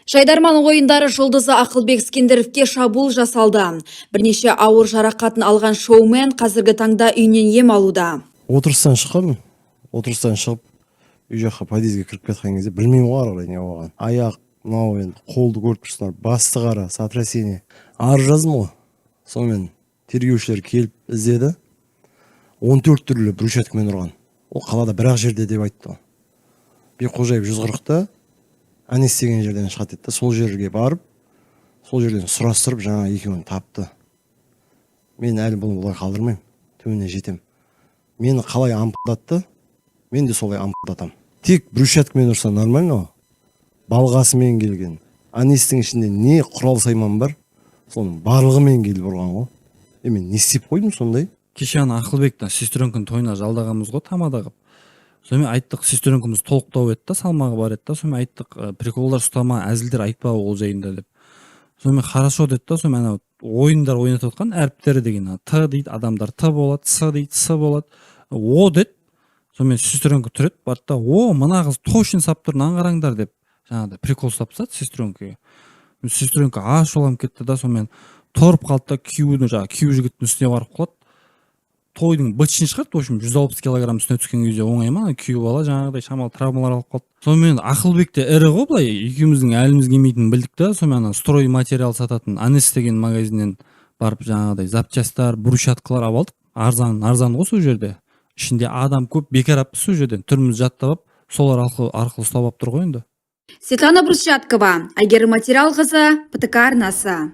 Жайдарман ойындары жұлдызы Ақылбек Скендеровке шабуыл жасалды. Бірнеше ауыр жарақатын алған шоумен қазіргі таңда үйінен ем алуда. Отырыстан шығып, үй жаққа подъезге кіріп кеткен кезде білмеймін ғой ары қарай не болған. Аяқ, мынау енді қолды көріп тұрсыңдар, басты қара, сотрясение. Арыз жаздым ғой. Сонымен тергеушілер келіп іздеді. 14 түрлі брусчаткамен ұрған. Ол қалада бір-ақ жерде деп айтты. Бекқожаев 140-та Анис деген жерден шығады еді. Сол жерге барып, сол жерден сұрастырып, жаңа екеуін тапты. Мен әлі бұны бұлай қалдырмаймын. Төбіне жетем. Мені қалай ампылдатты, мен де солай ампылдатам. Тек брусчаткамен ұрса нормально. Балғасымен келген. Анистің ішінде не құрал сайман бар, соның барлығымен келіп ұрған ғой. Мен не істеп қойдым сондай? Кеше Ақылбектің сестренкінің тойына жалдағанбыз ғой Тамада қып. Сонымен айттық, сестренкіміз толықтау еді, салмағы бар еді. Сонымен айттық, приколдар ұстама, әзілдер айтпа ол жайында деп. Сонымен хорошо деді. Сонымен ойындар ойнатып отқан әріптері деген Т дейді, адамдар Т болады, С дейді, С болады. О деді. Сонымен сестренкі түреді, барды, о, мына қыз точно сап тұр, қараңдар деп. Жаңағыдай прикол сапсады сестренкіге. Сестренкі ашуланып кетті да, сонымен тұрып қалды да, күйеу жігіттің үстіне барып қалады. Тойдың бытшын шығарды, в общем, 160 килограмм үстіне түскен кезде оңай ма, күйеу бала жаңағыдай шамалы травмалар алып қалды. Сонымен Ақылбек те ірі ғой былай, екеуміздің әліміз келмейтінін білдік та, сонымен строй материал сататын Анес деген магазиннен барып жаңағыдай запчастар, брусчаткалар алып алдық. Арзан ғой сол жерде. Ішінде адам көп, бекар аппыз сол жерден. Түріміз жаттап, солар арқылы ұстап тұр ғой енді. Светлана Брусчаткова, Айгерім Материал қызы, ПТК арнасы.